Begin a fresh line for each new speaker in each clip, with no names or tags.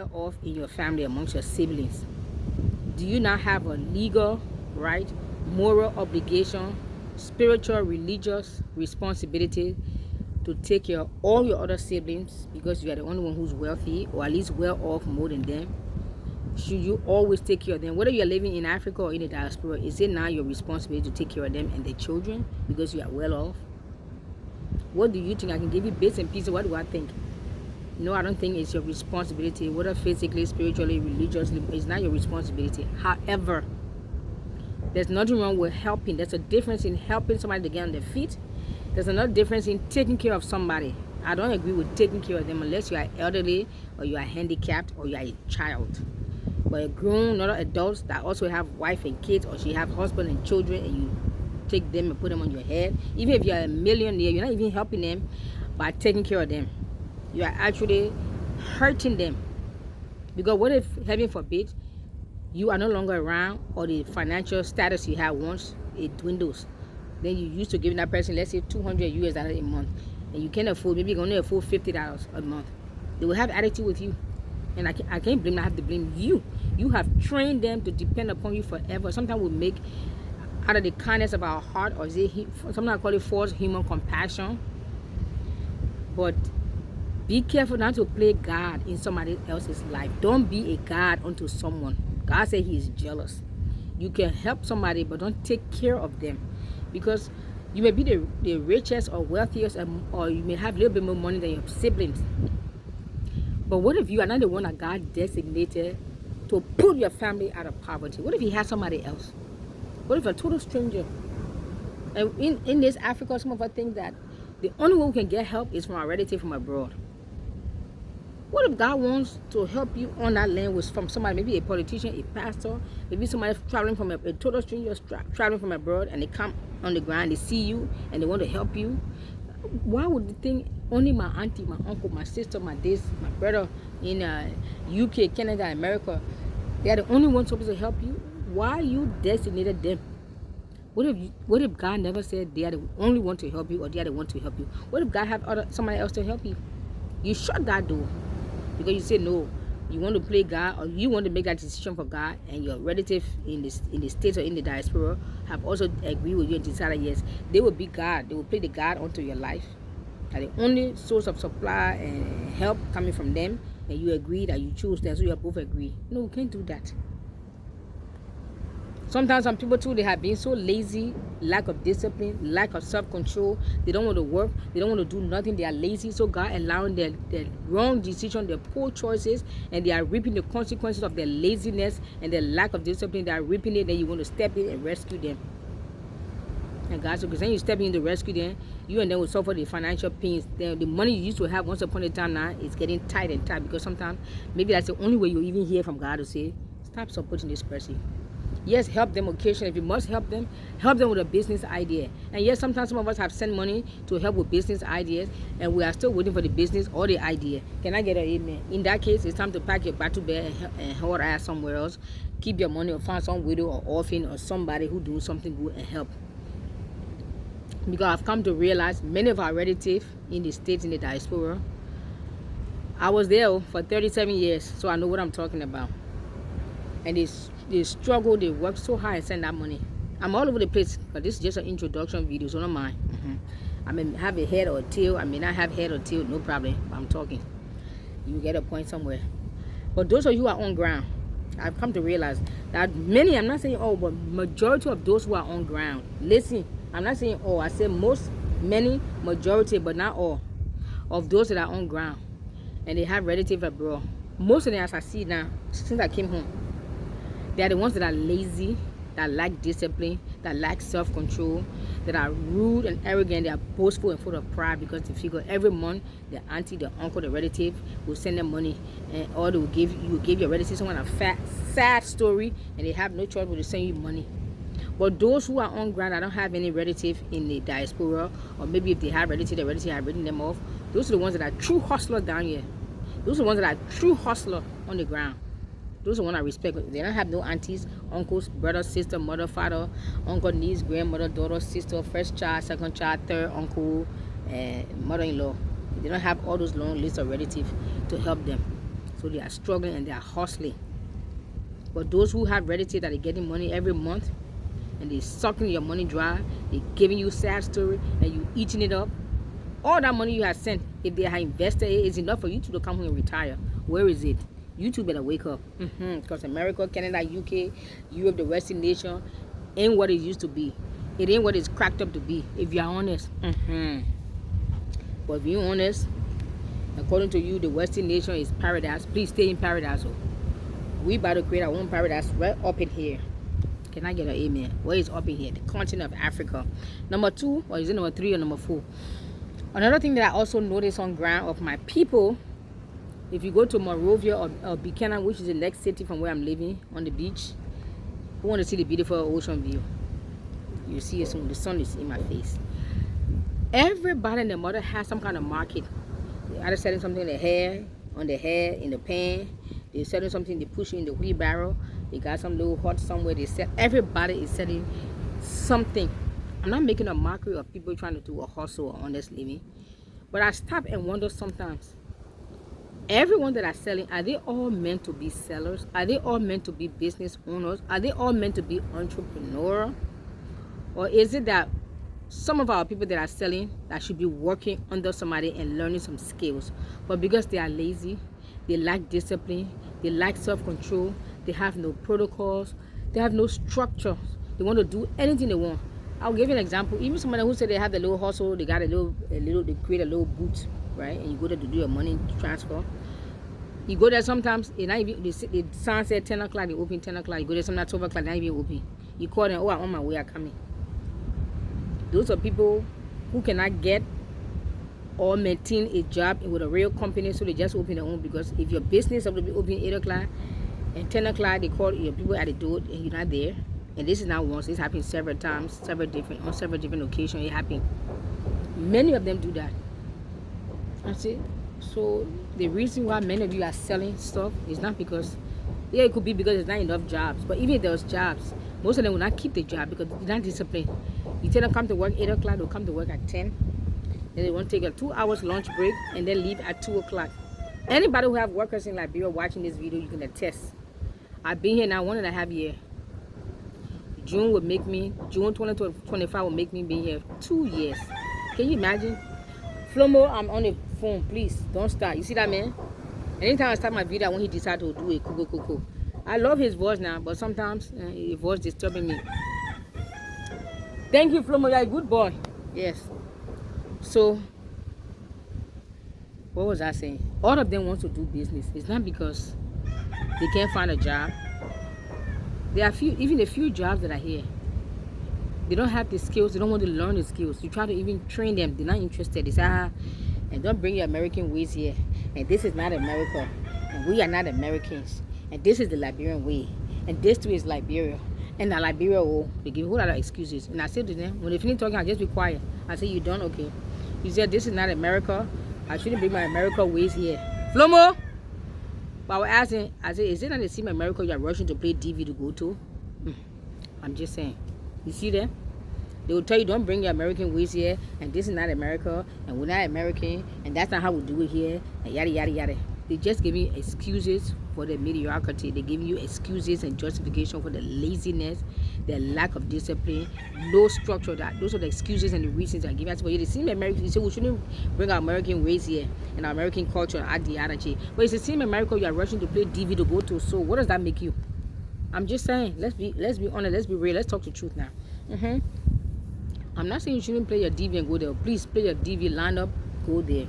well off in your family amongst your siblings, do you not have a legal right, moral obligation, spiritual, religious responsibility to take care of all your other siblings because you are the only one who's wealthy or at least well off more than them? Should you always take care of them? Whether you're living in Africa or in the diaspora, is it not your responsibility to take care of them and their children because you are well off? What do you think? I can give you bits and pieces. What do I think? No, I don't think it's your responsibility, whether physically, spiritually, religiously. It's not your responsibility. However, there's nothing wrong with helping. There's a difference in helping somebody to get on their feet. There's another difference in taking care of somebody. I don't agree with taking care of them unless you are elderly or you are handicapped or you are a child. But a grown other adults that also have wife and kids, or she have husband and children, and you take them and put them on your head, even if you're a millionaire, you're not even helping them by taking care of them. You are actually hurting them. Because what if, heaven forbid, you are no longer around, or the financial status you had once, it dwindles. Then you used to giving that person, let's say $200 a month, and you can't afford, maybe you can only afford $50 a month. They will have attitude with you. And I can't blame them, I have to blame you. You have trained them to depend upon you forever. Sometimes we make out of the kindness of our heart, or sometimes I call it false human compassion. But be careful not to play God in somebody else's life. Don't be a God unto someone. God said he is jealous. You can help somebody, but don't take care of them. Because you may be the richest or wealthiest, or you may have a little bit more money than your siblings. But what if you are not the one that God designated to put your family out of poverty? What if he has somebody else? What if a total stranger? And in this Africa, some of us think that the only way we can get help is from our relative from abroad. What if God wants to help you on that land from somebody, maybe a politician, a pastor, maybe somebody traveling from a total stranger traveling from abroad, and they come on the ground, they see you, and they want to help you? Why would you think only my auntie, my uncle, my sister, my brother in UK, Canada, America, they are the only ones supposed to help you? Why you designated them? What if God never said they are the only one to help you, or they are the one to help you? What if God have somebody else to help you? You shut that door because you say no. You want to play God, or you want to make that decision for God, and your relative in the States or in the diaspora have also agreed with you and decided yes, they will be God. They will play the God onto your life. And the only source of supply and help coming from them, and you agree that you choose them, so you both agree. No, we can't do that. Sometimes some people too, they have been so lazy, lack of discipline, lack of self-control. They don't want to work. They don't want to do nothing. They are lazy. So God allowing their wrong decision, their poor choices, and they are reaping the consequences of their laziness and their lack of discipline. They are reaping it. Then you want to step in and rescue them. And God, so because then you step in to rescue them, you and them will suffer the financial pains. Then the money you used to have once upon a time now is getting tight and tight, because sometimes maybe that's the only way you even hear from God to say, stop supporting this person. Yes, help them occasionally. If you must help them with a business idea. And yes, sometimes some of us have sent money to help with business ideas, and we are still waiting for the business or the idea. Can I get an amen? In that case, it's time to pack your battle bag and hold ass somewhere else. Keep your money, or find some widow or orphan or somebody who doing something good and help. Because I've come to realize many of our relatives in the States, in the diaspora, I was there for 37 years, so I know what I'm talking about. And they struggle, they work so hard and send that money. I'm all over the place, but this is just an introduction video, so don't mind. I may have a head or a tail, I may not have head or tail, no problem. I'm talking. You get a point somewhere. But those of you who are on ground, I've come to realize that many, I'm not saying all, but majority of those who are on ground, listen, I'm not saying all, I say most, many, majority, but not all, of those that are on ground, and they have relatives abroad. Most of them, as I see now, since I came home, they are the ones that are lazy, that lack discipline, that lack self-control, that are rude and arrogant. They are boastful and full of pride, because they figure every month the auntie, the uncle, the relative will send them money, and or they will give your relative someone a sad story, and they have no choice but to send you money. But those who are on ground, I don't have any relative in the diaspora, or maybe if they have relative, the relative have written them off. Those are the ones that are true hustlers down here. Those are the ones that are true hustlers on the ground. Those are the ones I respect. They don't have no aunties, uncles, brother, sister, mother, father, uncle, niece, grandmother, daughter, sister, first child, second child, third uncle, and mother-in-law. They don't have all those long lists of relatives to help them. So they are struggling and they are hustling. But those who have Reddit that are getting money every month and they sucking your money dry, they giving you sad story and you eating it up. All that money you have sent, if they have invested it, is enough for you to come home and retire. Where is it? You two better wake up. Because America, Canada, UK, Europe, the Western nation ain't what it used to be. It ain't what it's cracked up to be, if you're honest. But if you're honest, according to you, the Western nation is paradise. Please stay in paradise. We about to create our own paradise right up in here. Can I get an amen? What is up in here? The continent of Africa. Number 2, or is it number 3 or number 4? Another thing that I also noticed on ground of my people, if you go to Monrovia or Buchanan, which is the next city from where I'm living, on the beach, who want to see the beautiful ocean view? You see it soon. The sun is in my face. Everybody and their mother has some kind of market. They're either selling something in the hair, on the hair, in the pan. They're selling something, they push it in the wheelbarrow. They got some little hut somewhere. They sell. Everybody is selling something. I'm not making a mockery of people trying to do a hustle or honest living. But I stop and wonder sometimes. Everyone that are selling, are they all meant to be sellers? Are they all meant to be business owners? Are they all meant to be entrepreneur? Or is it that some of our people that are selling that should be working under somebody and learning some skills, but because they are lazy, they lack discipline, they lack self-control, they have no protocols, they have no structure, they want to do anything they want. I'll give you an example. Even somebody who said they have the little hustle, they got they create a little boot, right? And you go there to do your money transfer. You go there sometimes, it not even, the sign said 10 o'clock, they open 10 o'clock. You go there sometimes 12 o'clock, they not even open. You call them, oh, I'm on my way, I'm coming. Those are people who cannot get or maintain a job with a real company, so they just open their own. Because if your business is going to be open 8 o'clock and 10 o'clock, they call your people at the door and you're not there. And this is not once, it's happened several times, on several different occasions. It happened. Many of them do that. That's it. So the reason why many of you are selling stuff is not because, yeah, it could be because there's not enough jobs. But even if there's jobs, most of them will not keep the job because they're not disciplined. You tell them come to work 8 o'clock, they'll come to work at 10. Then they want to take a 2 hours lunch break and then leave at 2 o'clock. Anybody who have workers in Liberia watching this video, you can attest. I've been here now 1.5 years. June 2025 will make me be here 2 years. Can you imagine? Flomo, I'm on the phone. Please don't start. You see that man? Anytime I start my video, when he decide to do a kuku. I love his voice now, but sometimes his voice disturbing me. Thank you, Flomo. You're a good boy. Yes. So, what was I saying? All of them want to do business. It's not because they can't find a job. There are even a few jobs that are here. They don't have the skills. They don't want to learn the skills. You try to even train them. They're not interested. They say, and don't bring your American ways here. And this is not America. And we are not Americans. And this is the Liberian way. And this too is Liberia. And the Liberia, they give a whole lot of excuses. And I said to them, when they finish talking, I just be quiet. I say, you done? Okay. You said, this is not America. I shouldn't bring my American ways here. Flomo! But I was asking, I said, is it not the same America you are rushing to play DV to go to? I'm just saying. You see them? They will tell you, don't bring your American ways here, and this is not America, and we're not American, and that's not how we do it here, and yada, yada, yada. They just give you excuses for the mediocrity. They give you excuses and justification for the laziness, the lack of discipline, no structure. Those are the excuses and the reasons I give. As for you, the same American, you say we shouldn't bring our American ways here and our American culture and add the energy. But it's the same America you are rushing to play DV to go to. So what does that make you? I'm just saying, let's be honest, let's be real, let's talk the truth now. I'm not saying you shouldn't play your DV and go there. Please play your DV, line up, go there.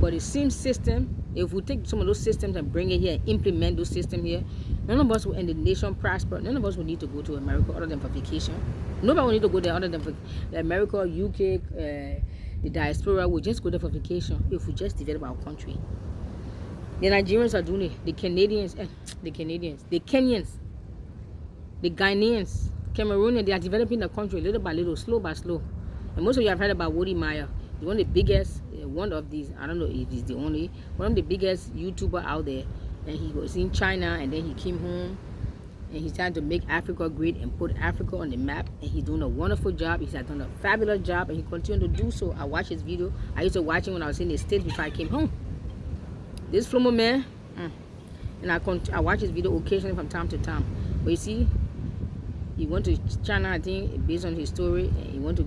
But the same system, if we take some of those systems and bring it here and implement those systems here, none of us will end the nation prosper. None of us will need to go to America other than for vacation. Nobody will need to go there other than for America, UK, the diaspora. We'll just go there for vacation if we just develop our country. The Nigerians are doing it. The Kenyans, the Ghanaians, Cameroonians, they are developing the country little by little, slow by slow. And most of you have heard about Woody Meyer. He's one of the biggest, one of these, I don't know if he's the only, one of the biggest YouTuber out there. And he was in China and then he came home and he's trying to make Africa great and put Africa on the map. And he's doing a wonderful job. He's done a fabulous job and he continued to do so. I watched his video. I used to watch him when I was in the States before I came home. This Flomo man, And I watch his video occasionally from time to time. But you see, he went to China, I think, based on his story. And he went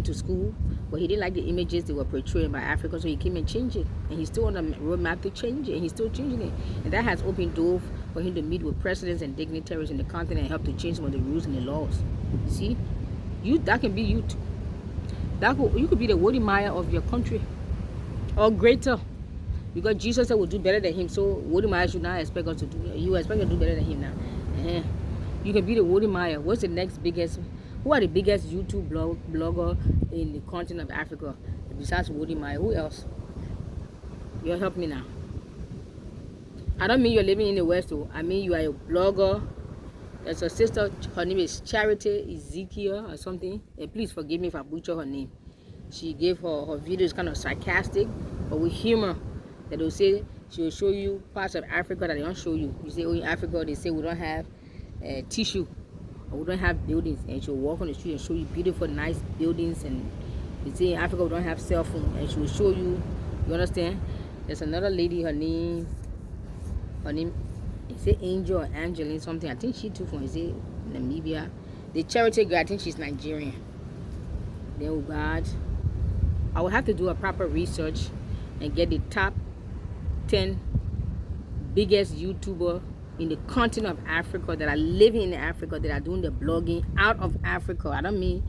to school, but he didn't like the images they were portraying by Africa, so he came and changed it. And he's still on the roadmap to change it, and he's still changing it. And that has opened doors for him to meet with presidents and dignitaries in the continent and help to change some of the rules and the laws. See, that can be you too. You could be the Woody Meyer of your country, or greater, because Jesus said we'll do better than him. So Woody Meyer should not expect us to do. You expect us to do better than him now. You can be the Woody Meyer. What's the next biggest? Who are the biggest YouTube blogger in the continent of Africa besides Woody Meyer? Who else? You'll help me now. I don't mean you're living in the West, though. I mean you are a blogger. There's a sister, her name is Charity Ezekiel or something. And please forgive me if I butcher her name. She gave her videos kind of sarcastic, but with humor. That they'll say she will show you parts of Africa that they don't show you. You say, oh, in Africa, they say we don't have tissue. We don't have buildings, and she'll walk on the street and show you beautiful, nice buildings. And you say in Africa we don't have cell phone, and she will show you. You understand? There's another lady. Her name is it Angel or Angeline something? I think she too from Namibia. The charity girl, I think she's Nigerian. Then oh God, I will have to do a proper research and get the top 10 biggest YouTuber in the continent of Africa that are living in Africa, that are doing the blogging out of Africa. I don't mean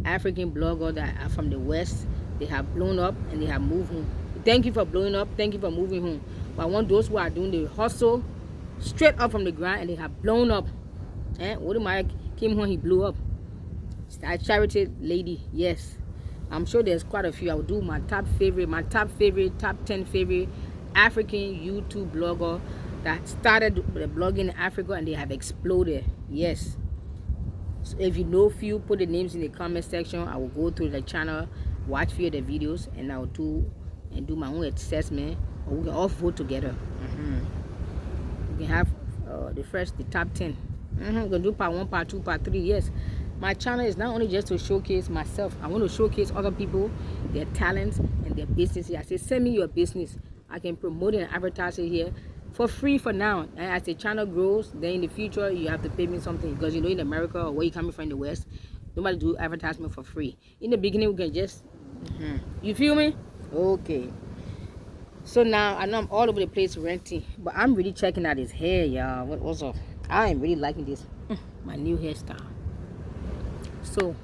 African bloggers that are from the West. They have blown up and they have moved home. Thank you for blowing up. Thank you for moving home. But I want those who are doing the hustle straight up from the ground and they have blown up. What am I came home, he blew up. That charity lady, yes. I'm sure there's quite a few. I will do my top 10 favorite African YouTube blogger that started blogging in Africa and they have exploded. Yes. So if you know few, put the names in the comment section. I will go through the channel, watch few of the videos, and I will do my own assessment, or we can all vote together. We can have the top 10. We're gonna do part 1, part 2, part 3. Yes. My channel is not only just to showcase myself. I want to showcase other people, their talents and their businesses. I say, send me your business. I can promote it and advertise it here for free for now. And as the channel grows, then in the future, you have to pay me something. Because you know, in America or where you're coming from in the West, nobody do advertisement for free. In the beginning, we can just, you feel me? Okay. So now, I know I'm all over the place renting, but I'm really checking out his hair, y'all. What's up? I am really liking this. My new hairstyle. So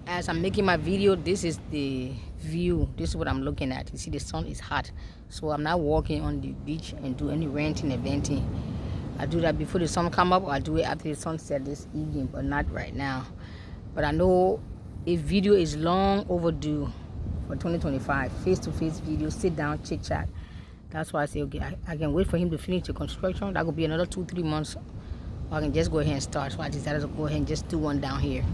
as I'm making my video, this is the view. This is what I'm looking at. You see the sun is hot, so I'm not walking on the beach and do any renting and venting. I do that before the sun come up, or I do it after the sunset this evening, but not right now. But I know a video is long overdue for 2025. Face-to-face video, sit down, chit chat. That's why I say, okay, I can wait for him to finish the construction. That could be another 2-3 months. I can just go ahead and start. So I decided to go ahead and just do one down here.